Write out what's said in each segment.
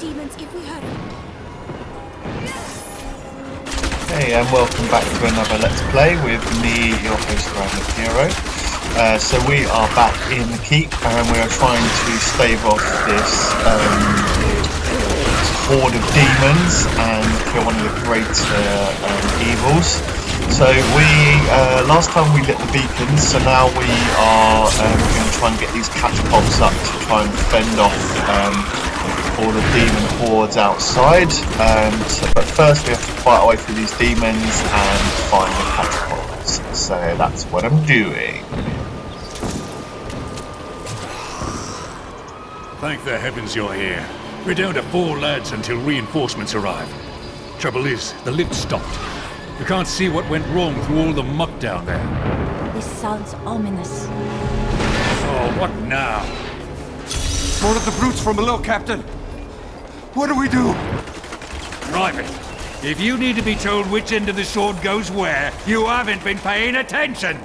demons if we hurry. Hey, and welcome back to another Let's Play with me, your host, Random Hero. So we are back in the keep, and we are trying to stave off this horde of demons and kill one of the greater evils. So we last time we lit the beacons, so now we are going to try and get these catapults up to try and fend off all the demon hordes outside. But first we have to fight our way through these demons and find the catapults. So that's what I'm doing. Thank the heavens you're here. We're down to 4 lads until reinforcements arrive. Trouble is, the lift stopped. You can't see what went wrong through all the muck down there. This sounds ominous. Oh, what now? More of the brutes from below, Captain. What do we do? Private, if you need to be told which end of the sword goes where, you haven't been paying attention.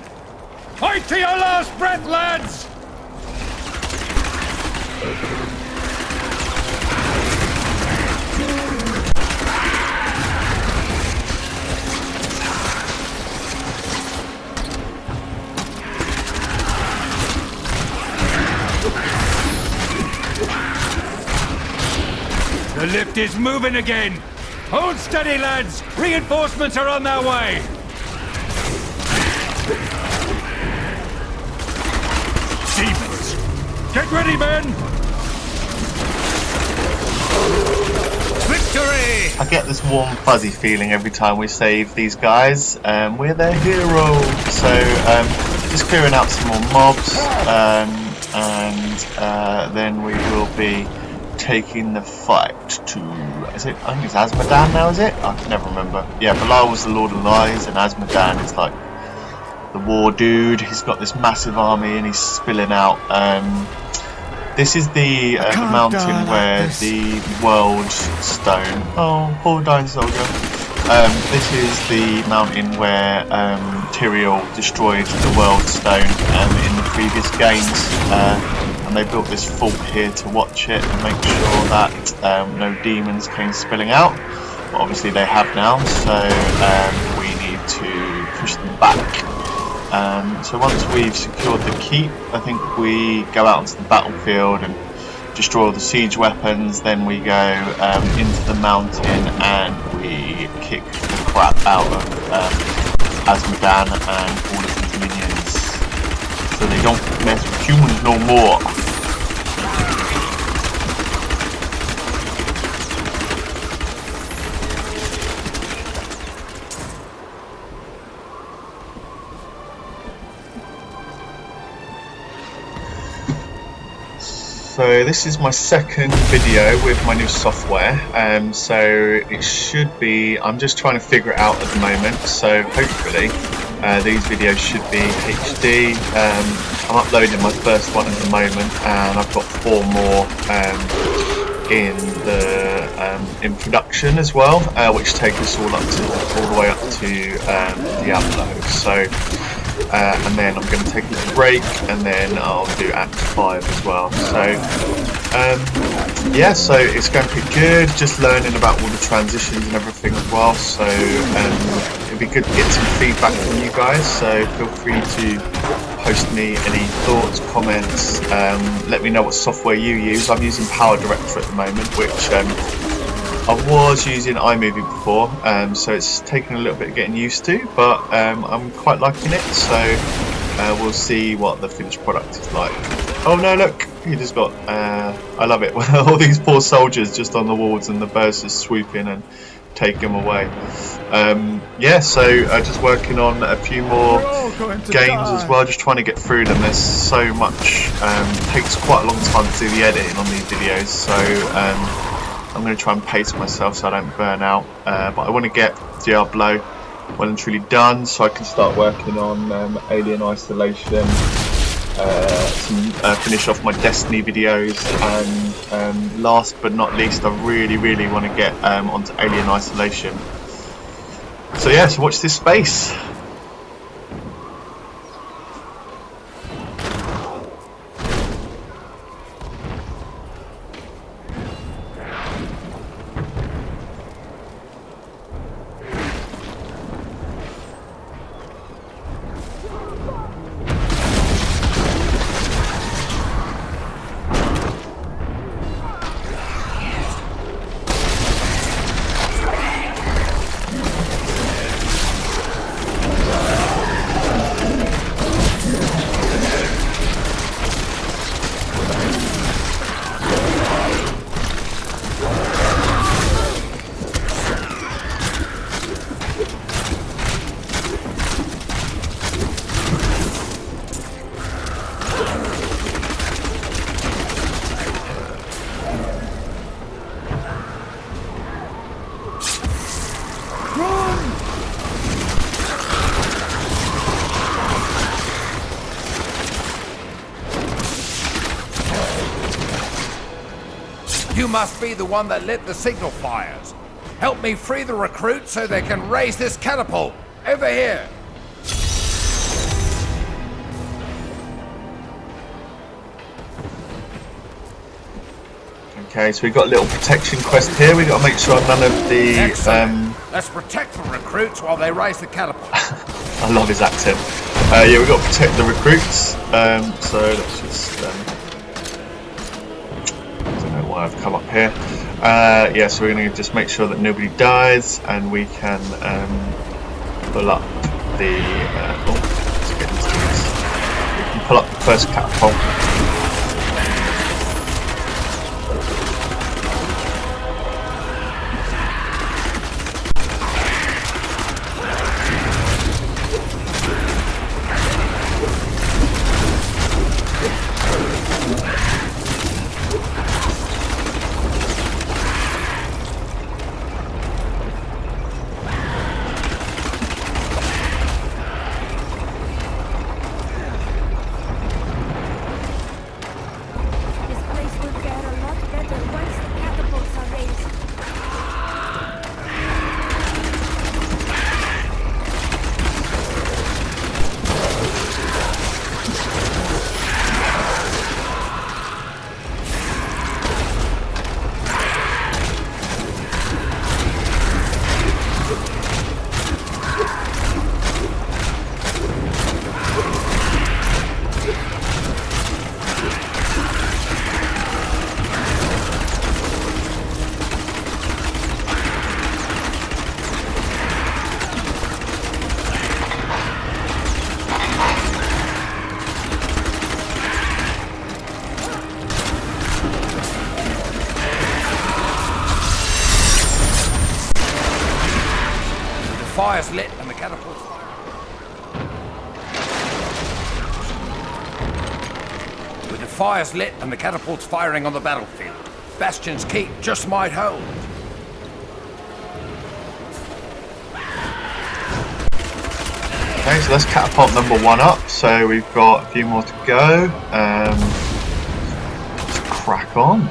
Fight to your last breath, lads! The lift is moving again! Hold steady, lads! Reinforcements are on their way! Demons! Get ready, men! Victory! I get this warm fuzzy feeling every time we save these guys. We're their heroes. So just clearing out some more mobs, and then we will be taking the fight to, is it, I think it's Azmodan now, is it? I can never remember. Yeah, Belial was the Lord of Lies, and Azmodan is like the war dude. He's got this massive army and he's spilling out. This is the mountain where the world stone, oh, poor dying soldier. This is the mountain where Tyrael destroyed the world stone in the previous games. And they built this fort here to watch it and make sure that no demons came spilling out. But obviously they have now, so we need to push them back. So once we've secured the keep, I think we go out onto the battlefield and destroy all the siege weapons. Then we go into the mountain and we kick the crap out of Azmodan and all of his minions, so they don't mess with humans no more. So this is my second video with my new software, so it should be, I'm just trying to figure it out at the moment, so hopefully these videos should be HD. I'm uploading my first one at the moment, and I've got 4 more in production as well, which take us all the way up to Diablo. So and then I'm going to take a little break, and then I'll do Act 5 as well. So yeah, so it's going to be good, just learning about all the transitions and everything as well. So it'd be good to get some feedback from you guys, so feel free to post me any thoughts, comments, let me know what software you use. I'm using Power Director at the moment, which I was using iMovie before, so it's taken a little bit of getting used to, but I'm quite liking it, so we'll see what the finished product is like. Oh no, look, he just got, I love it, all these poor soldiers just on the walls and the birds just swoop in and take them away. Yeah, so just working on a few more games as well, just trying to get through them. There's so much, takes quite a long time to do the editing on these videos, so I'm going to try and pace myself so I don't burn out, but I want to get Diablo well and truly done so I can start working on Alien Isolation, finish off my Destiny videos, and last but not least, I really want to get onto Alien Isolation. So yeah, so watch this space. You must be the one that lit the signal fires. Help me free the recruits so they can raise this catapult. Over here. Okay, so we've got a little protection quest here. We've got to make sure none of the... Excellent. Let's protect the recruits while they raise the catapult. I love his accent. Yeah, we've got to protect the recruits. So let's just... I don't know why I've come up here. Yeah, so we're going to just make sure that nobody dies, and we can pull up the... let's get into this. We can pull up the first catapult. This place will fare a lot better once the catapults are raised. Fire's lit and the catapult's With the fire's lit and the catapult's firing on the battlefield, Bastion's keep just might hold. Okay, so that's catapult number 1 up. So we've got a few more to go. Let's crack on.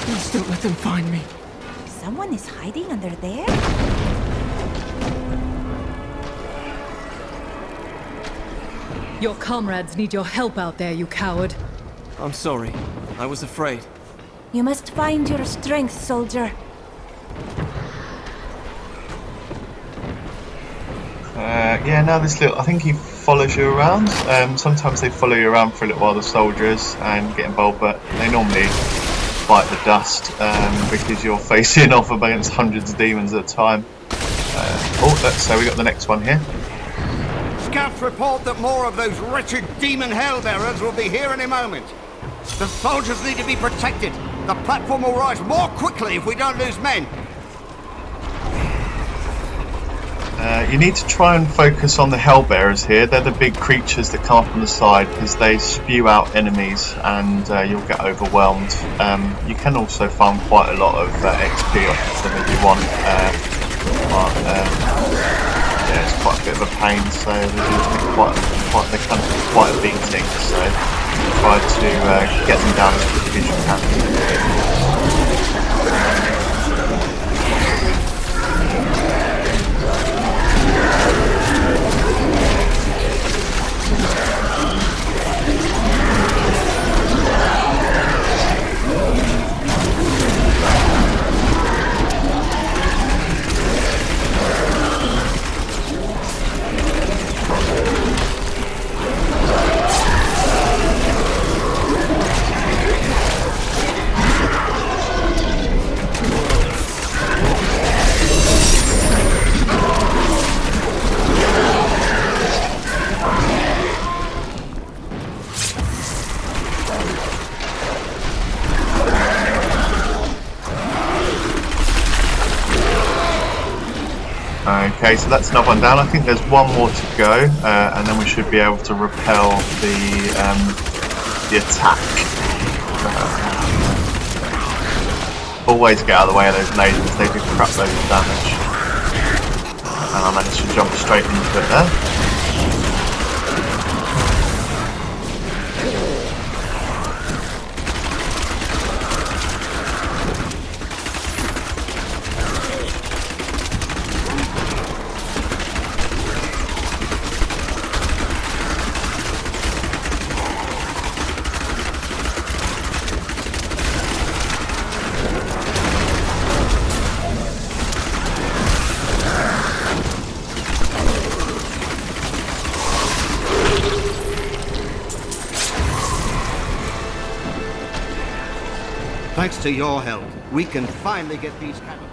Please don't let them find me. Someone is hiding under there? Your comrades need your help out there, you coward. I'm sorry. I was afraid. You must find your strength, soldier. Yeah, now this little, I think he follows you around. Sometimes they follow you around for a little while, the soldiers, and get involved, but they normally bite the dust because you're facing off against hundreds of demons at a time. So we got the next one here. Scouts report that more of those wretched demon hellbearers will be here in a moment. The soldiers need to be protected. The platform will rise more quickly if we don't lose men. You need to try and focus on the hellbearers here. They're the big creatures that come up on the side because they spew out enemies and you'll get overwhelmed. You can also farm quite a lot of XP off them if you want, yeah, it's quite a bit of a pain, so they can be quite a beating, so try to get them down as quickly as you can. Okay, so that's another one down. I think there's one more to go, and then we should be able to repel the attack. Always get out of the way of those lasers, they do crap loads of damage. And I managed to jump straight into it there. Thanks to your help, we can finally get these catapults.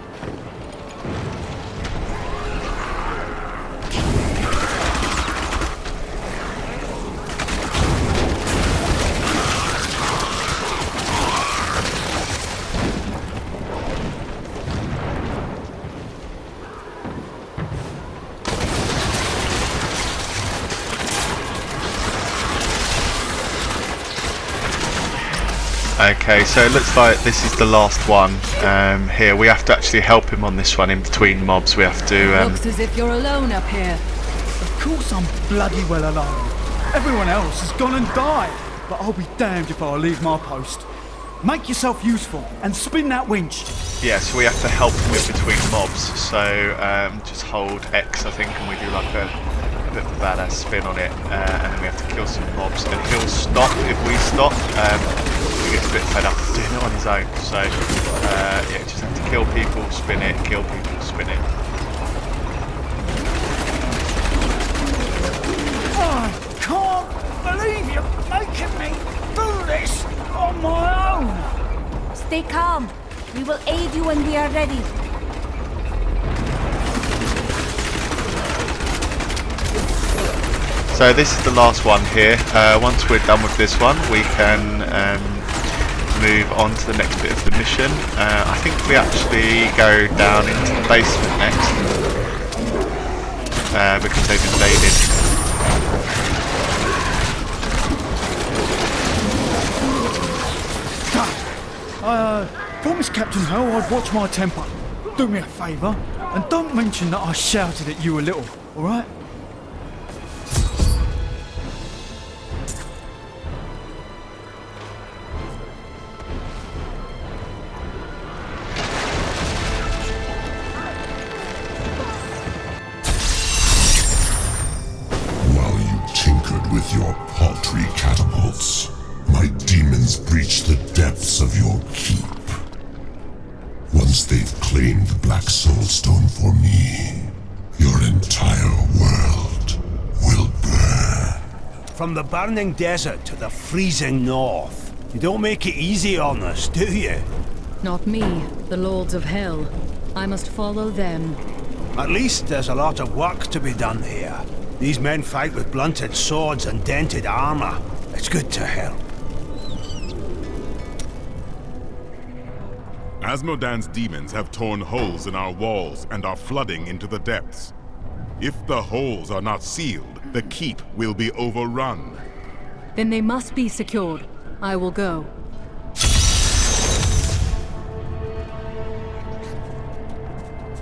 Okay, so it looks like this is the last one here. We have to actually help him on this one in between mobs. We have to... Looks as if you're alone up here. Of course I'm bloody well alone. Everyone else has gone and died. But I'll be damned if I leave my post. Make yourself useful and spin that winch. Yeah, so we have to help him in between mobs. So just hold X, I think, and we do like a bit of a badass spin on it. And then we have to kill some mobs. And he'll stop if we stop. He gets a bit fed up doing it on his own. So yeah, just have to kill people, spin it, kill people, spin it. I can't believe you're making me do this on my own. Stay calm. We will aid you when we are ready. So this is the last one here. Once we're done with this one, we can move on to the next bit of the mission. I think we actually go down into the basement next because they've invaded. I promised Captain Hell I'd watch my temper. Do me a favour and don't mention that I shouted at you a little, alright? With your paltry catapults, my demons breach the depths of your keep. Once they've claimed the Black Soul Stone for me, your entire world will burn. From the burning desert to the freezing north, you don't make it easy on us, do you? Not me, the Lords of Hell. I must follow them. At least there's a lot of work to be done here. These men fight with blunted swords and dented armor. It's good to help. Azmodan's demons have torn holes in our walls and are flooding into the depths. If the holes are not sealed, the keep will be overrun. Then they must be secured. I will go.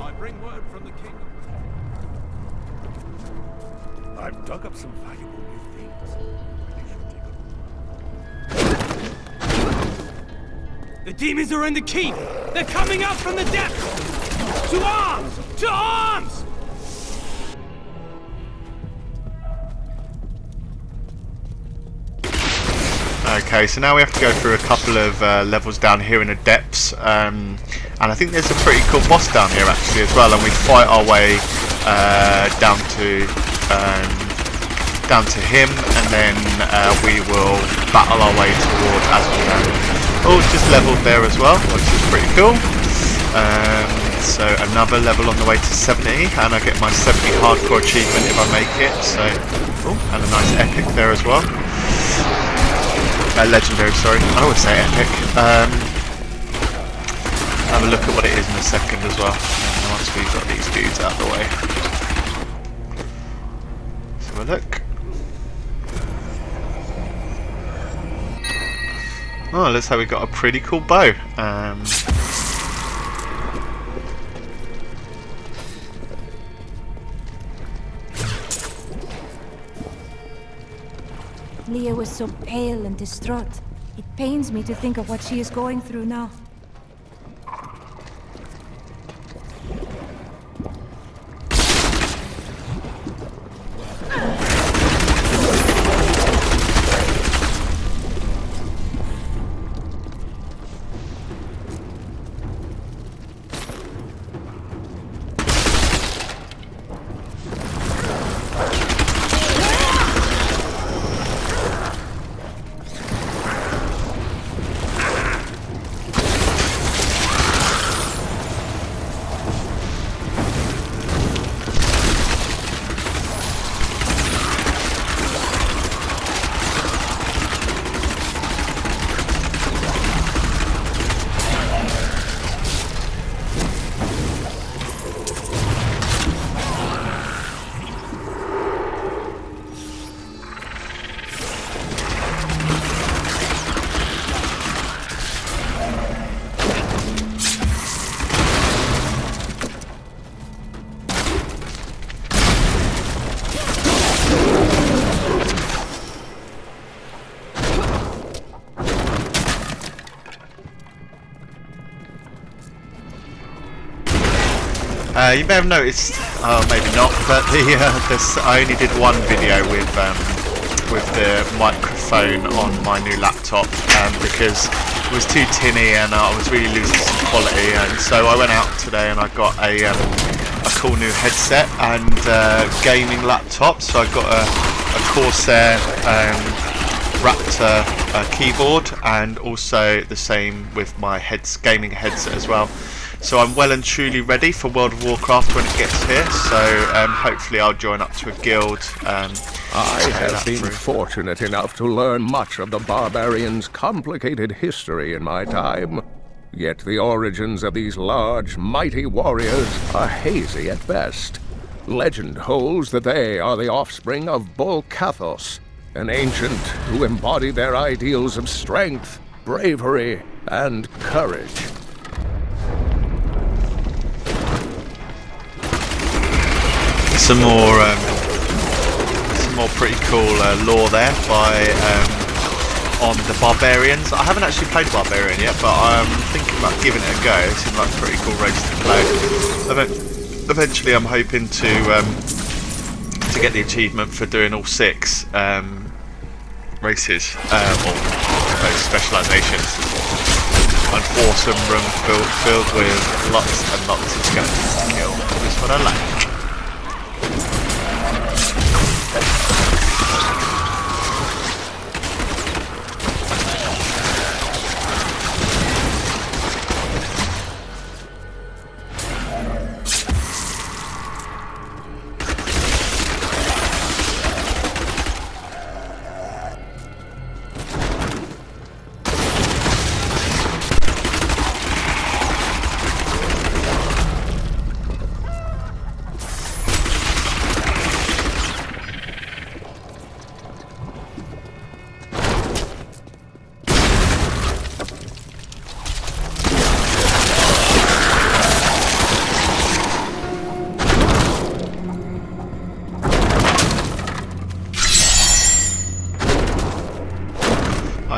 I bring word from the kingdom. I've dug up some valuable new things. The demons are in the keep! They're coming out from the depths! To arms! To arms! Okay, so now we have to go through a couple of levels down here in the depths, and I think there's a pretty cool boss down here actually as well, and we fight our way down to him, and then we will battle our way towards Azmodan. Oh, it's just leveled there as well, which is pretty cool. So another level on the way to 70, and I get my 70 hardcore achievement if I make it. So, oh, and a nice epic there as well. Legendary, sorry. I always say epic. Have a look at what it is in a second as well, once we've got these dudes out of the way. have a look. Oh, looks like we got a pretty cool bow. Leah was so pale and distraught. It pains me to think of what she is going through now. You may have noticed, maybe not, but I only did one video with the microphone on my new laptop because it was too tinny and I was really losing some quality, and so I went out today and I got a cool new headset and gaming laptop. So I got a Corsair Raptor keyboard, and also the same with my gaming headset as well. So I'm well and truly ready for World of Warcraft when it gets here, so hopefully I'll join up to a guild. I have been fortunate enough to learn much of the barbarians' complicated history in my time. Yet the origins of these large, mighty warriors are hazy at best. Legend holds that they are the offspring of Bull Kathos, an ancient who embodied their ideals of strength, bravery, and courage. Some more pretty cool lore there by on the barbarians. I haven't actually played barbarian yet, but I'm thinking about giving it a go. It seems like a pretty cool race to play. Eventually, I'm hoping to get the achievement for doing all 6 races or those specializations. An awesome room filled with lots and lots of skeletons to kill. That's what I like.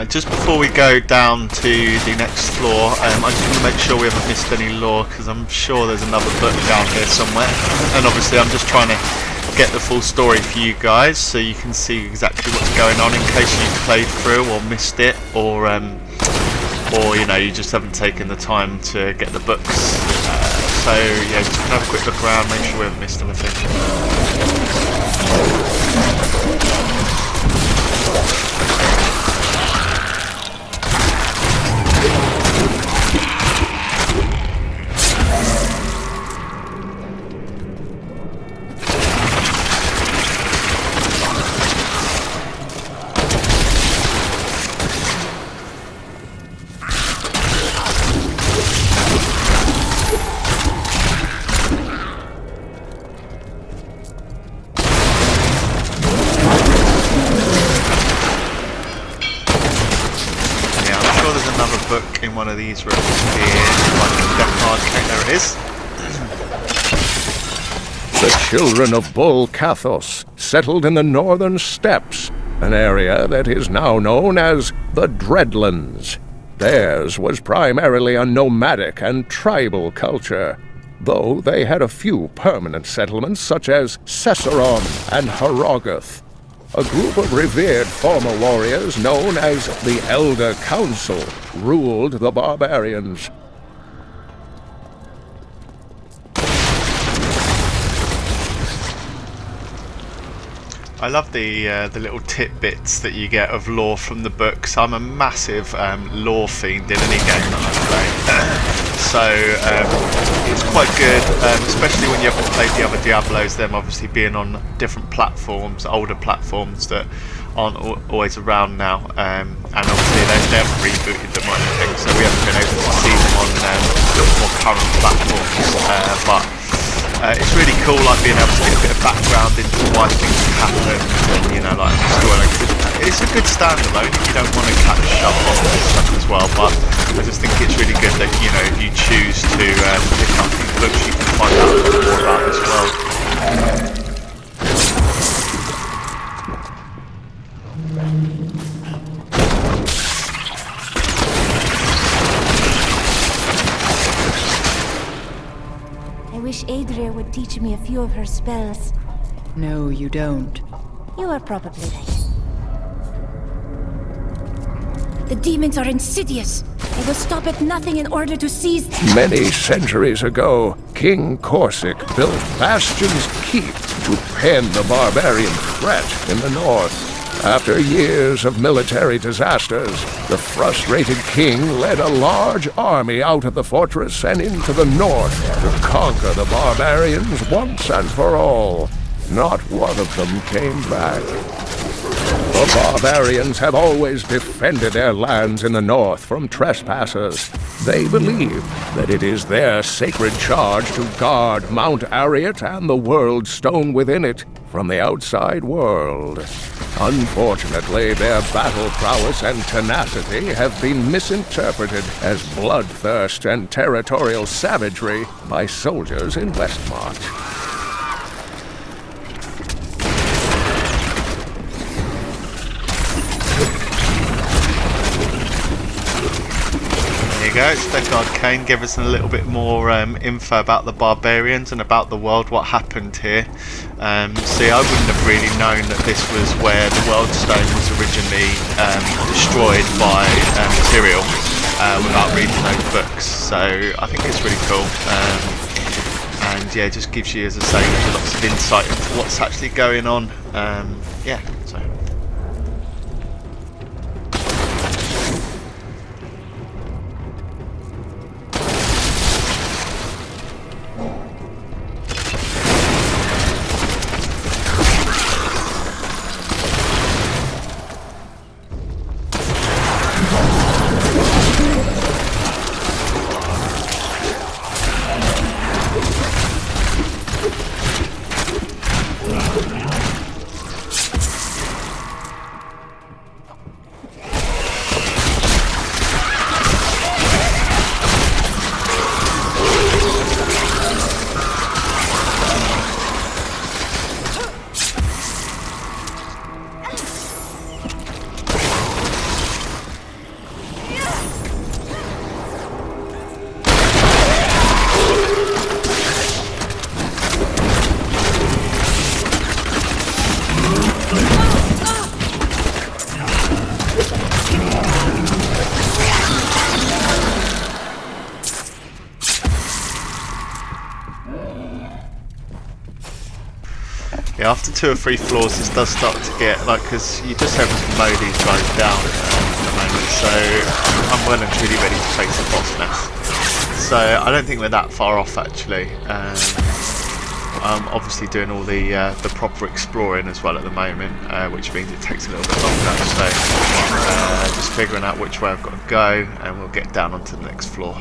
Just before we go down to the next floor, I just want to make sure we haven't missed any lore, because I'm sure there's another book down here somewhere. And obviously I'm just trying to get the full story for you guys, so you can see exactly what's going on in case you played through or missed it, or you know, you just haven't taken the time to get the books. So yeah, just gonna have a quick look around, make sure we haven't missed anything. one of these rooms here. Death Guard. Okay, there it is. The children of Bull Kathos settled in the northern steppes, an area that is now known as the Dreadlands. Theirs was primarily a nomadic and tribal culture, though they had a few permanent settlements such as Cesseron and Harogoth. A group of revered former warriors known as the Elder Council ruled the barbarians. I love the little tidbits that you get of lore from the books. I'm a massive lore fiend in any game that I play, so it's quite good, especially when you haven't played the other Diablos. Them obviously being on different platforms, older platforms that aren't always around now, and obviously they haven't rebooted them or anything, so we haven't been able to see them on more current platforms. But it's really cool, like being able to get a bit of background into why things happen, and you know, like it's a good standalone if you don't want to kind of shove on this stuff as well. But I just think it's really good that, you know, if you choose to pick up these books, you can find out a little more about this world. I wish Adria would teach me a few of her spells. No, you don't. You are probably right. The demons are insidious. I will stop at nothing in order to seize them. Many centuries ago, King Corsic built Bastion's Keep to pen the barbarian threat in the north. After years of military disasters, the frustrated king led a large army out of the fortress and into the north to conquer the barbarians once and for all. Not one of them came back. The barbarians have always defended their lands in the north from trespassers. They believe that it is their sacred charge to guard Mount Ariat and the world stone within it from the outside world. Unfortunately, their battle prowess and tenacity have been misinterpreted as bloodthirst and territorial savagery by soldiers in Westmarch. There you go, Death Guard Kane gave us a little bit more info about the barbarians and about the world, what happened here. See, I wouldn't have really known that this was where the World Stone was originally destroyed by Tyrael without reading those books, so I think it's really cool. And yeah, it just gives you, as I say, lots of insight into what's actually going on. Yeah, so. Yeah, after 2 or 3 floors this does start to get, like, because you just have to mow these guys down at the moment, so I'm well and truly ready to face the boss now. So I don't think we're that far off actually. I'm obviously doing all the proper exploring as well at the moment, which means it takes a little bit longer, so just figuring out which way I've got to go and we'll get down onto the next floor.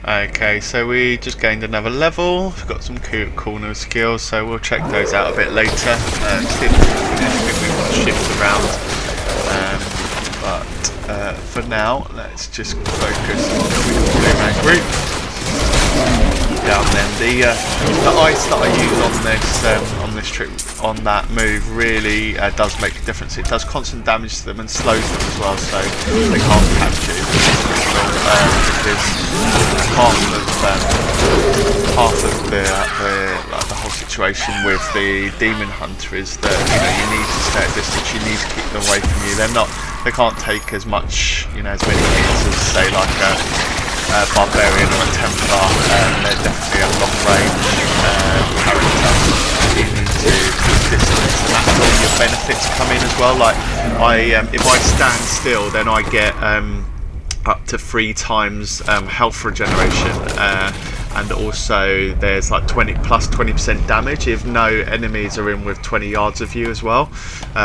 Okay, so we just gained another level. We've got some corner skills, so we'll check those out a bit later. See if there's anything we want to shift around. But for now, let's just focus on the group. Yeah, and then the ice that I use on this trick, on that move, really does make a difference. It does constant damage to them and slows them as well, so they can't catch it. Because half of the whole situation with the demon hunter is that you need to stay at distance. You need to keep them away from you. They can't take as much, as many hits as say like a barbarian or a templar. They're definitely a long range character. You need to keep distance, and that's where your benefits come in as well. Like if I stand still, then I get up to 3 times health regeneration, and also there's like 20% damage if no enemies are in with 20 yards of you as well.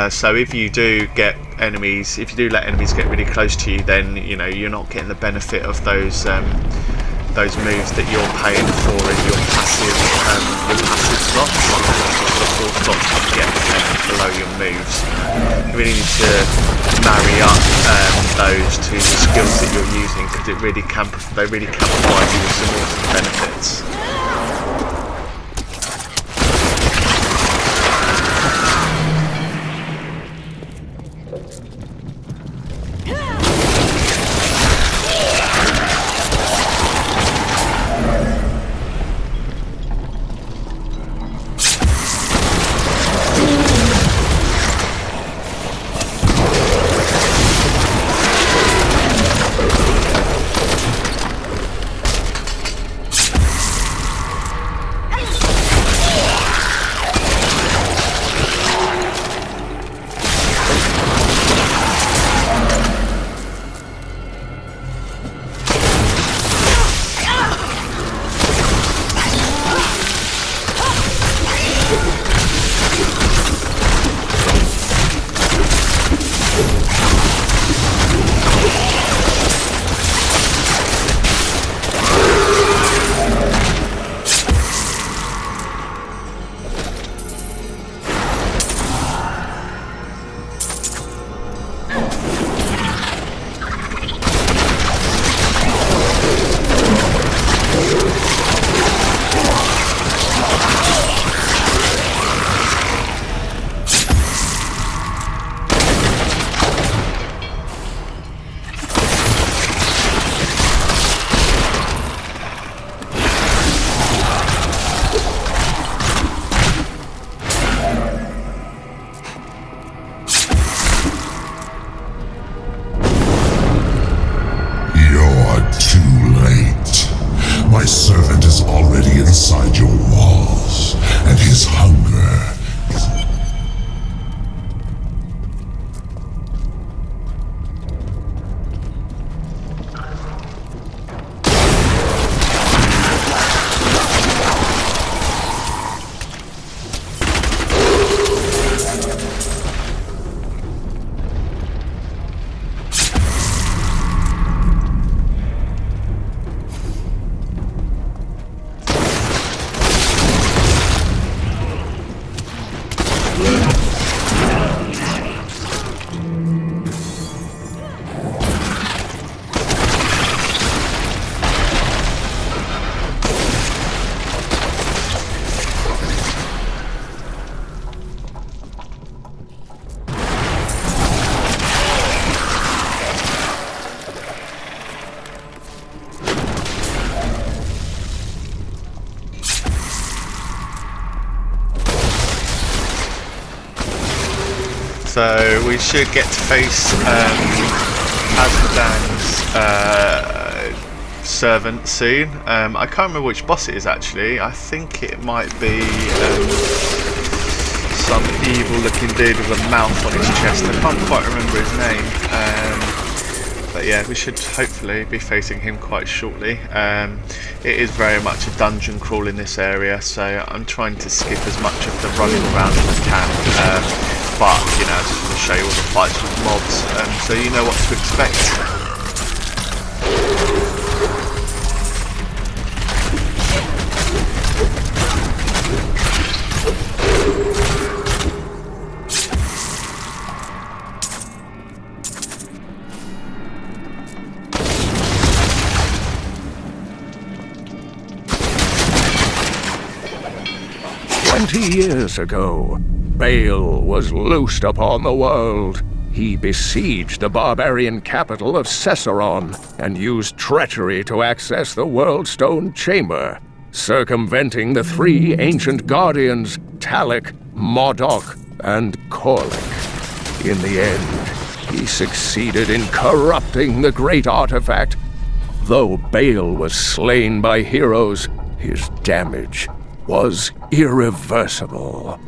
So if you do let enemies get really close to you, then you're not getting the benefit of those moves that you're paying for in your passive slots, the 4 slots you get below your moves. You really need to marry up those to the skills that you're using, because they really can provide you with some awesome benefits. My servant is already inside your walls, and his hunger is... So we should get to face Azmodan's servant soon. I can't remember which boss it is actually. I think it might be some evil looking dude with a mouth on his chest. I can't quite remember his name. But yeah, we should hopefully be facing him quite shortly. It is very much a dungeon crawl in this area, so I'm trying to skip as much of the running around as I can. But, you know, I just want to show you all the fights with mobs, so you know what to expect. 20 years ago, Baal was loosed upon the world. He besieged the barbarian capital of Caesarea and used treachery to access the World Stone Chamber, circumventing the 3 ancient guardians, Talik, Modoc, and Korlik. In the end, he succeeded in corrupting the great artifact. Though Baal was slain by heroes, his damage was irreversible.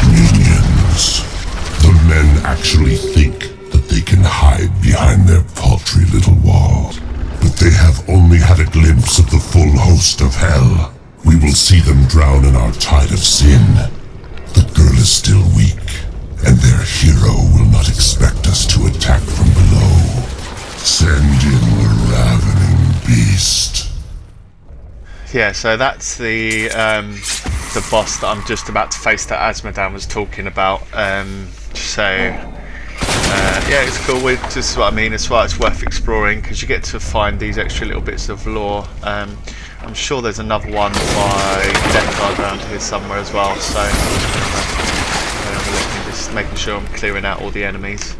Minions. The men actually think that they can hide behind their paltry little walls. But they have only had a glimpse of the full host of hell. We will see them drown in our tide of sin. The girl is still weak, and their hero will not expect us to attack from below. Send in the ravening beast. Yeah, so that's the boss that I'm just about to face that Azmodan was talking about. Yeah, it's cool. This is what I mean. It's why it's worth exploring, because you get to find these extra little bits of lore. I'm sure there's another one by Death Guard around here somewhere as well. So I'm just making sure I'm clearing out all the enemies.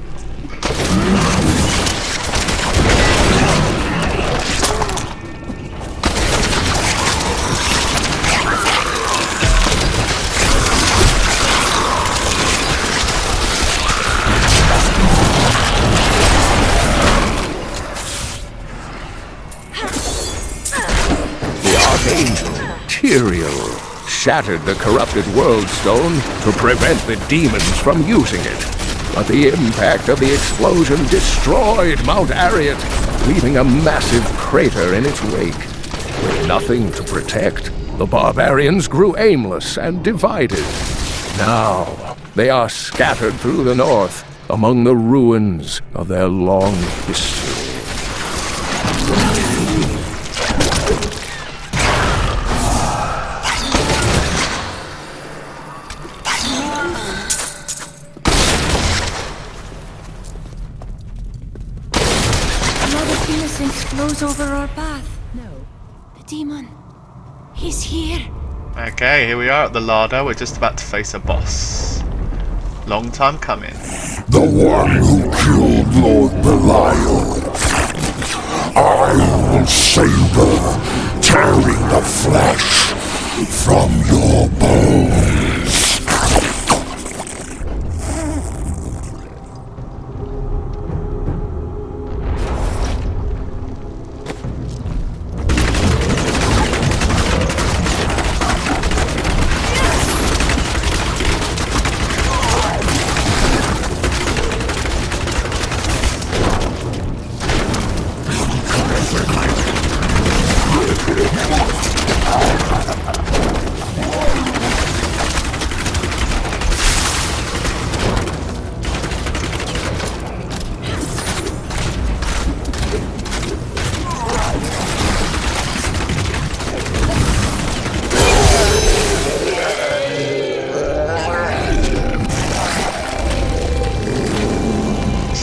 Tyrael shattered the corrupted World Stone to prevent the demons from using it. But the impact of the explosion destroyed Mount Arreat, leaving a massive crater in its wake. With nothing to protect, the barbarians grew aimless and divided. Now, they are scattered through the north, among the ruins of their long history. Flows over our path. No. The demon. He's here. Okay, here we are at the larder. We're just about to face a boss. Long time coming. The one who killed Lord Belial. I will savor, tearing the flesh from your bones.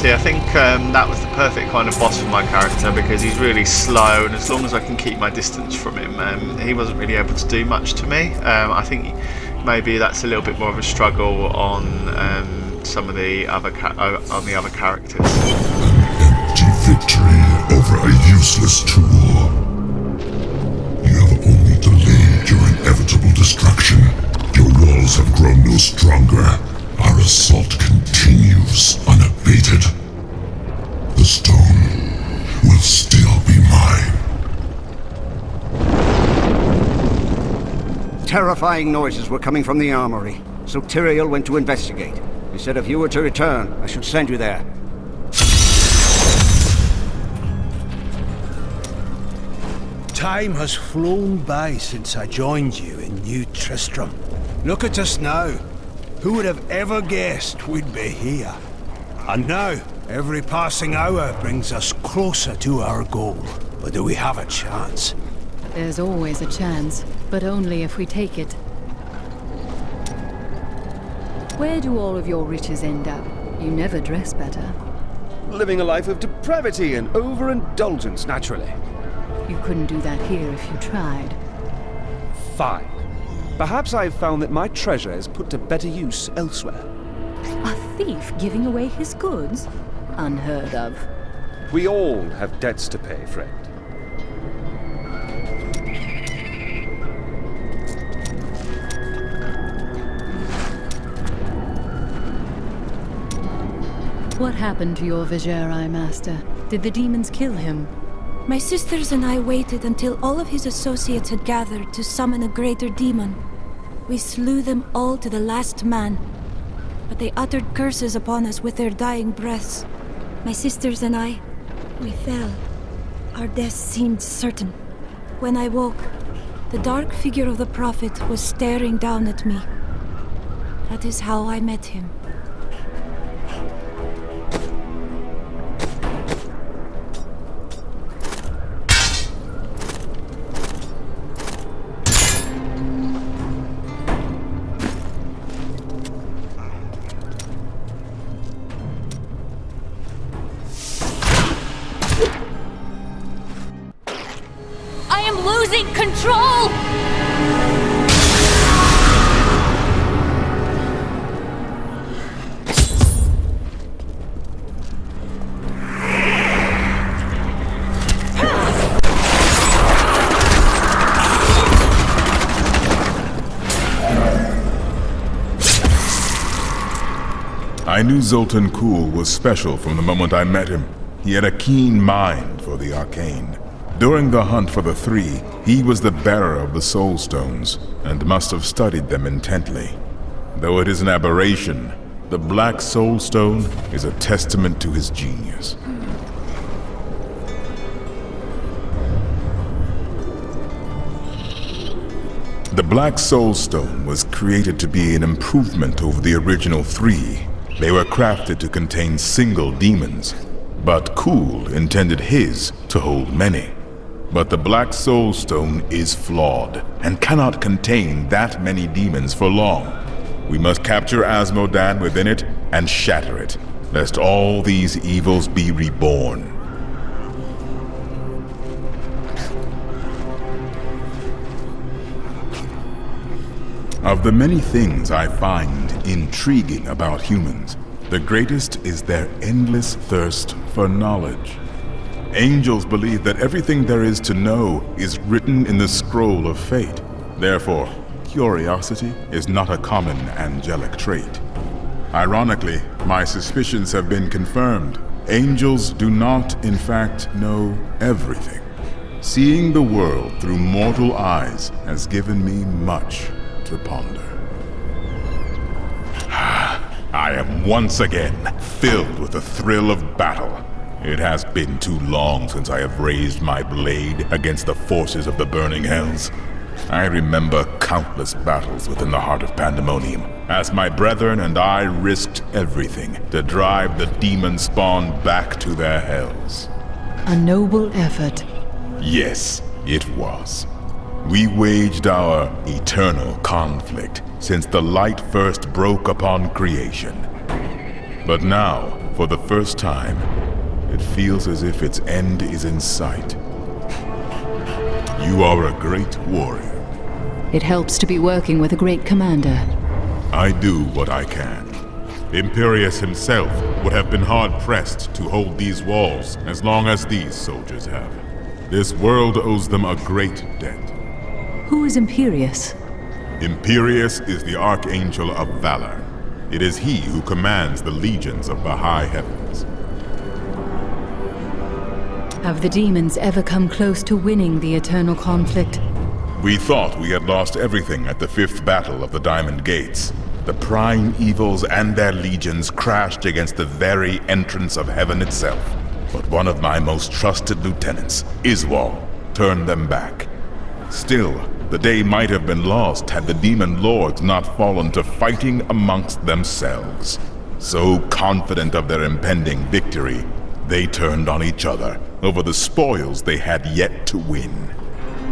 I think that was the perfect kind of boss for my character, because he's really slow, and as long as I can keep my distance from him, he wasn't really able to do much to me. I think maybe that's a little bit more of a struggle on some of the other characters. An empty victory over a useless tool. You have only delayed your inevitable destruction. Your walls have grown no stronger. Our assault continues unabated. The stone will still be mine. Terrifying noises were coming from the armory, so Tyrael went to investigate. He said if you were to return, I should send you there. Time has flown by since I joined you in New Tristram. Look at us now. Who would have ever guessed we'd be here? And now, every passing hour brings us closer to our goal. But do we have a chance? There's always a chance, but only if we take it. Where do all of your riches end up? You never dress better. living a life of depravity and overindulgence, naturally. You couldn't do that here if you tried. Fine. Perhaps I've found that my treasure is put to better use elsewhere. A thief giving away his goods? Unheard of. We all have debts to pay, friend. What happened to your Vigeri master? Did the demons kill him? My sisters and I waited until all of his associates had gathered to summon a greater demon. We slew them all to the last man. But they uttered curses upon us with their dying breaths. My sisters and I, we fell. Our death seemed certain. When I woke, the dark figure of the prophet was staring down at me. That is how I met him. Losing control! I knew Zoltan Kuhl was special from the moment I met him. He had a keen mind for the arcane. During the hunt for the three, he was the bearer of the soul stones, and must have studied them intently. Though it is an aberration, the Black Soul Stone is a testament to his genius. The Black Soul Stone was created to be an improvement over the original three. They were crafted to contain single demons, but Kuhl intended his to hold many. But the Black Soul Stone is flawed, and cannot contain that many demons for long. We must capture Azmodan within it, and shatter it, lest all these evils be reborn. Of the many things I find intriguing about humans, the greatest is their endless thirst for knowledge. Angels believe that everything there is to know is written in the scroll of fate. Therefore, curiosity is not a common angelic trait. Ironically, my suspicions have been confirmed. Angels do not, in fact, know everything. Seeing the world through mortal eyes has given me much to ponder. I am once again filled with the thrill of battle. It has been too long since I have raised my blade against the forces of the burning hells. I remember countless battles within the heart of Pandemonium, as my brethren and I risked everything to drive the demon spawn back to their hells. A noble effort. Yes, it was. We waged our eternal conflict since the light first broke upon creation. But now, for the first time, it feels as if its end is in sight. You are a great warrior. It helps to be working with a great commander. I do what I can. Imperius himself would have been hard-pressed to hold these walls as long as these soldiers have. This world owes them a great debt. Who is Imperius? Imperius is the Archangel of Valor. It is he who commands the legions of the high heavens. Have the demons ever come close to winning the eternal conflict? We thought we had lost everything at the 5th battle of the Diamond Gates. The prime evils and their legions crashed against the very entrance of heaven itself. But one of my most trusted lieutenants, Iswal, turned them back. Still, the day might have been lost had the demon lords not fallen to fighting amongst themselves. So confident of their impending victory, they turned on each other over the spoils they had yet to win.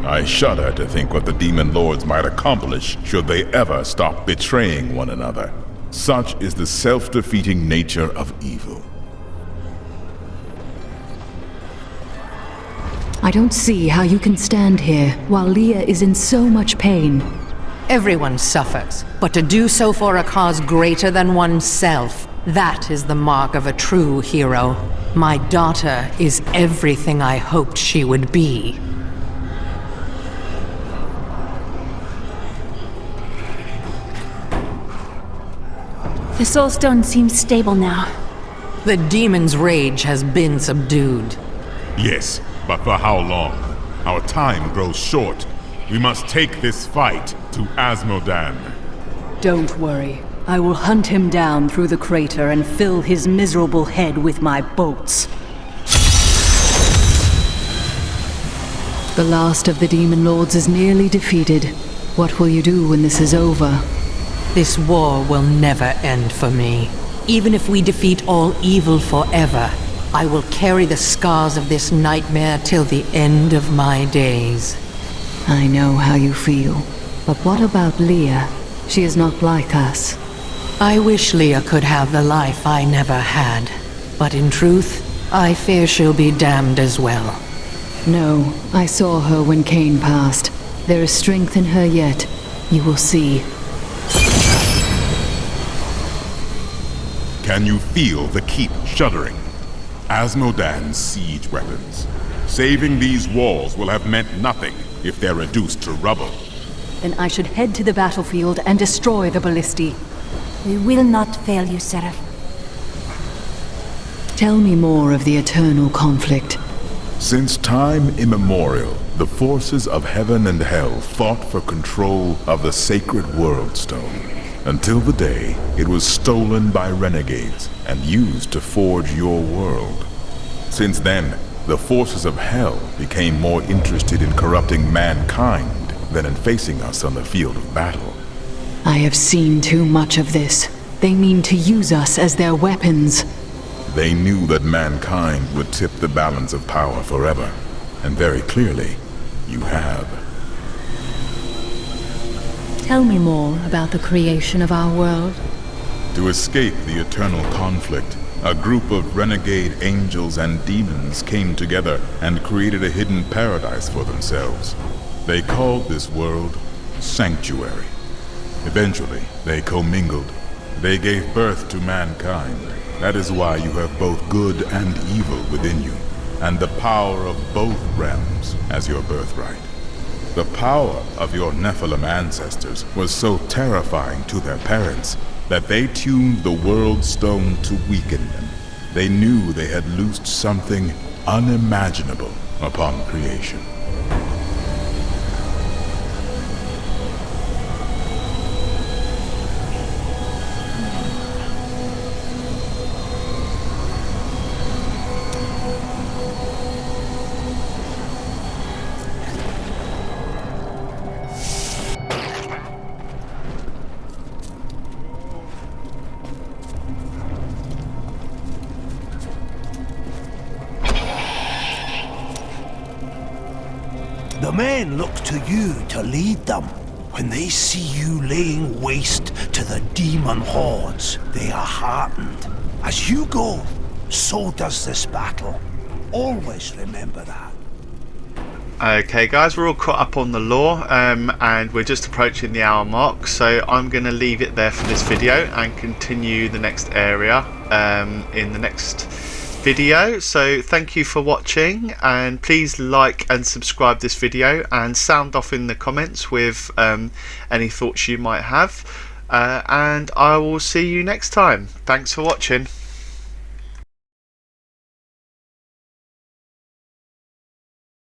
I shudder to think what the demon lords might accomplish should they ever stop betraying one another. Such is the self-defeating nature of evil. I don't see how you can stand here while Leah is in so much pain. Everyone suffers, but to do so for a cause greater than oneself, that is the mark of a true hero. My daughter is everything I hoped she would be. The Soul Stone seems stable now. The demon's rage has been subdued. Yes, but for how long? Our time grows short. We must take this fight to Azmodan. Don't worry. I will hunt him down through the crater and fill his miserable head with my bolts. The last of the Demon Lords is nearly defeated. What will you do when this is over? This war will never end for me. Even if we defeat all evil forever, I will carry the scars of this nightmare till the end of my days. I know how you feel. But what about Leah? She is not like us. I wish Leah could have the life I never had. But in truth, I fear she'll be damned as well. No, I saw her when Cain passed. There is strength in her yet. You will see. Can you feel the keep shuddering? Azmodan's siege weapons. Saving these walls will have meant nothing if they're reduced to rubble. Then I should head to the battlefield and destroy the ballistae. We will not fail you, Seraph. Tell me more of the eternal conflict. Since time immemorial, the forces of heaven and hell fought for control of the sacred World Stone, until the day it was stolen by renegades and used to forge your world. Since then, the forces of hell became more interested in corrupting mankind than in facing us on the field of battle. I have seen too much of this. They mean to use us as their weapons. They knew that mankind would tip the balance of power forever, and very clearly, you have. Tell me more about the creation of our world. To escape the eternal conflict, a group of renegade angels and demons came together and created a hidden paradise for themselves. They called this world Sanctuary. Eventually, they commingled. They gave birth to mankind. That is why you have both good and evil within you, and the power of both realms as your birthright. The power of your Nephilim ancestors was so terrifying to their parents that they tuned the World Stone to weaken them. They knew they had loosed something unimaginable upon creation. The men look to you to lead them. When they see you laying waste to the demon hordes, they are heartened. As you go, so does this battle. Always remember that. Okay guys, we're all caught up on the lore and we're just approaching the hour mark, so I'm going to leave it there for this video and continue the next area in the next video. So thank you for watching, and please like and subscribe this video and sound off in the comments with any thoughts you might have, and I will see you next time. Thanks for watching.